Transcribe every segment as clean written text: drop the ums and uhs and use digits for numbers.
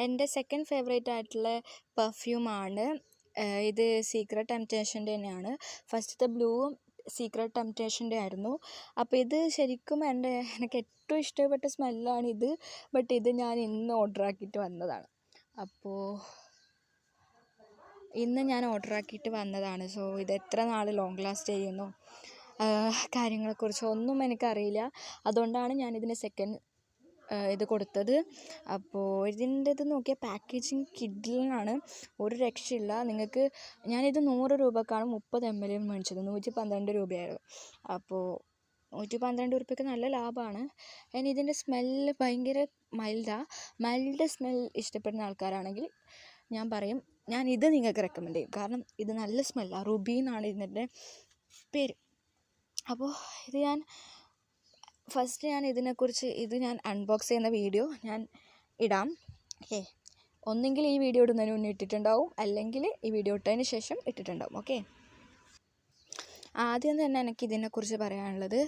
എൻ്റെ second favourite ആയിട്ടുള്ള പെർഫ്യൂമാണ് ഇത് സീക്രട്ട് ടെംപ്റ്റേഷൻ്റെ തന്നെയാണ്. ഫസ്റ്റത്തെ ബ്ലൂവും സീക്രട്ട് ടെംപ്റ്റേഷൻ്റെ ആയിരുന്നു. അപ്പോൾ ഇത് ശരിക്കും എനിക്ക് ഏറ്റവും ഇഷ്ടപ്പെട്ട സ്മെല്ലാണിത്. ബട്ട് ഇത് ഞാൻ ഇന്ന് ഓർഡർ ആക്കിയിട്ട് വന്നതാണ്. അപ്പോൾ ഇന്ന് ഞാൻ ഓർഡർ ആക്കിയിട്ട് വന്നതാണ്. സോ ഇത് എത്ര നാൾ ലോങ് ലാസ്റ്റ് ചെയ്യുന്നു കാര്യങ്ങളെക്കുറിച്ച് ഒന്നും എനിക്കറിയില്ല. അതുകൊണ്ടാണ് ഞാനിതിന് സെക്കൻഡ് ഇത് കൊടുത്തത്. അപ്പോൾ ഇതിൻ്റെത് നോക്കിയാൽ പാക്കേജിങ് കിഡിലാണ്, ഒരു രക്ഷയില്ല. നിങ്ങൾക്ക് ഞാനിത് 100 രൂപക്കാണ് 30 ml മേടിച്ചത്. 112 രൂപയായിരുന്നു. അപ്പോൾ 112 രൂപയ്ക്ക് നല്ല ലാഭമാണ്. ഇനി ഇതിൻ്റെ സ്മെല്ല് ഭയങ്കര മൈൽഡ് സ്മെൽ ഇഷ്ടപ്പെടുന്ന ആൾക്കാരാണെങ്കിൽ ഞാൻ പറയും, ഞാൻ ഇത് നിങ്ങൾക്ക് റെക്കമെൻഡ് ചെയ്യും. കാരണം ഇത് നല്ല സ്മെല്ലാണ്. റുബി എന്നാണ് ഇതിൻ്റെ പേര്. അപ്പോൾ ഇത് ഞാൻ ഇതിനെക്കുറിച്ച് ഞാൻ അൺബോക്സ് ചെയ്യുന്ന വീഡിയോ ഞാൻ ഇടാം. ഓക്കെ, ഒന്നെങ്കിൽ ഈ വീഡിയോ ഇടുന്നതിന് മുന്നേ ഇട്ടിട്ടുണ്ടാവും, അല്ലെങ്കിൽ ഈ വീഡിയോ ഇട്ടതിന് ശേഷം ഇട്ടിട്ടുണ്ടാവും. ഓക്കെ, ആദ്യം തന്നെ എനിക്ക് ഇതിനെക്കുറിച്ച് പറയാനുള്ളത്,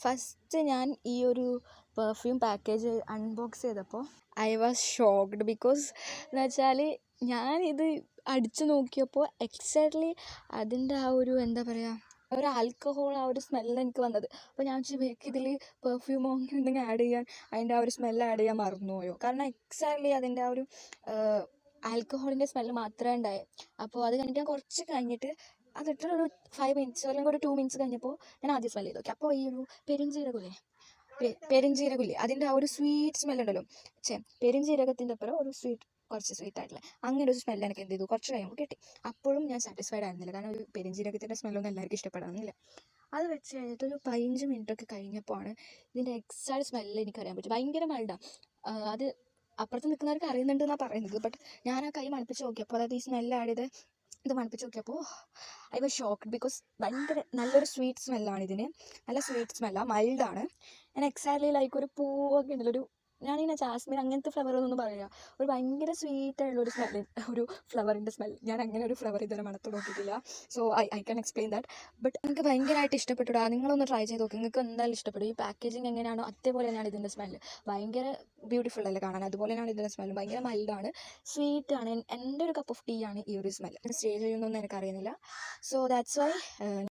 ഫസ്റ്റ് ഞാൻ ഈ ഒരു പെർഫ്യൂം പാക്കേജ് അൺബോക്സ് ചെയ്തപ്പോൾ ഐ വാസ് ഷോക്ക്ഡ്. ബിക്കോസ് എന്ന് വെച്ചാൽ ഞാനിത് അടിച്ചു നോക്കിയപ്പോൾ എക്സാക്ട്ലി അതിൻ്റെ ആ ഒരു എന്താ പറയുക, ഒരു ആൽക്കഹോൾ ആ ഒരു സ്മെല്ല് എനിക്ക് വന്നത്. അപ്പോൾ ഞാൻ ചോദിച്ചു, ഇതിൽ പെർഫ്യൂമോ അങ്ങനെ എന്തെങ്കിലും ആഡ് ചെയ്യാൻ, അതിൻ്റെ ആ ഒരു സ്മെല്ല് ആഡ് ചെയ്യാൻ മറന്നുപോയോ? കാരണം എക്സാക്ട്ലി അതിൻ്റെ ആ ഒരു ആൽക്കഹോളിൻ്റെ സ്മെല്ല് മാത്രമേ ഉണ്ടായേ. അപ്പോൾ അത് കഴിഞ്ഞിട്ട് ഞാൻ കുറച്ച് കഴിഞ്ഞിട്ട് അതിട്ടൊരു 5 minutes അല്ലെങ്കിൽ ഒരു 2 minutes കഴിഞ്ഞപ്പോൾ ഞാൻ ആദ്യം സ്മെല്ല് ചെയ്ത് നോക്കി. അപ്പോൾ ഈ ഒരു പെരുംജീരകമില്ലേ അതിൻ്റെ ആ ഒരു സ്വീറ്റ് സ്മെല്ലുണ്ടല്ലോ, പെരുംജീരകത്തിൻ്റെ അപ്പുറം ഒരു കുറച്ച് സ്വീറ്റ് ആയിട്ടുള്ള അങ്ങനെ ഒരു സ്മെല്ല് എനിക്ക് എന്ത് ചെയ്തു കുറച്ച് കഴിയുമ്പോൾ കിട്ടി. അപ്പോഴും ഞാൻ സാറ്റിസ്ഫൈഡ് ആയിരുന്നില്ല. കാരണം ഒരു പെരുംജീരകത്തിൻ്റെ സ്മെല്ലൊന്നും എല്ലാവർക്കും ഇഷ്ടപ്പെടാമെന്നില്ല. അത് വെച്ച് കഴിഞ്ഞിട്ട് ഒരു 15 minute കഴിഞ്ഞപ്പോൾ ആണ് ഇതിൻ്റെ എക്സാക്ട് സ്മെല്ല് എനിക്കറിയാൻ പറ്റും. ഭയങ്കര മൈൽഡാണ്. അത് അപ്പുറത്ത് നിൽക്കുന്നവർക്ക് അറിയുന്നുണ്ടെന്നാണ് പറയുന്നത്. ബട്ട് ഞാൻ ആ കൈ മണപ്പിച്ച് നോക്കിയപ്പോൾ, അതായത് ഈ സ്മെല്ല് ആഡ് ചെയ്ത് ഇത് മണപ്പിച്ച് നോക്കിയപ്പോൾ ഐ വാസ് ഷോക്ക്ഡ്. ബിക്കോസ് ഭയങ്കര നല്ലൊരു സ്വീറ്റ് സ്മെല്ലാണ് ഇതിന്. നല്ല സ്വീറ്റ് സ്മെല്ലാണ്, മൈൽഡാണ്. ഞാൻ എക്സാക്ട്ലി ലൈക്ക് ഒരു പൂവൊക്കെ ഉണ്ടല്ലോ, ഞാനിങ്ങനെ ജാസ്മിൻ അങ്ങനത്തെ ഫ്ലവറൊന്നും പറയുക, ഒരു ഭയങ്കര സ്വീറ്റായിട്ടുള്ളൊരു സ്മെല്ല്, ഒരു ഫ്ലവറിൻ്റെ സ്മെൽ. ഞാൻ അങ്ങനെ ഒരു ഫ്ലവർ ഇതുവരെ മണത്ത് നോക്കിയിട്ടില്ല. So I can explain that. But എനിക്ക് ഭയങ്കരമായിട്ട് ഇഷ്ടപ്പെട്ടുടാ. നിങ്ങളൊന്ന് ട്രൈ ചെയ്ത് നോക്കി, നിങ്ങൾക്ക് എന്തായാലും ഇഷ്ടപ്പെടും. ഈ പാക്കേജിങ് എങ്ങനെയാണോ അതേപോലെ തന്നെയാണ് ഇതിൻ്റെ സ്മെല്ല്. ഭയങ്കര ബ്യൂട്ടിഫുൾ അല്ലേ കാണാൻ? അതുപോലെ തന്നെയാണ് ഇതിൻ്റെ സ്മെല്ല്. ഭയങ്കര മൈൽഡാണ്, സ്വീറ്റാണ്. എൻ്റെ ഒരു കപ്പ് ഓഫ് ടീ ആണ് ഈ ഒരു സ്മെല്ല്. സ്റ്റേ ചെയ്യുന്നൊന്നും എനിക്കറിയുന്നില്ല. So that's Y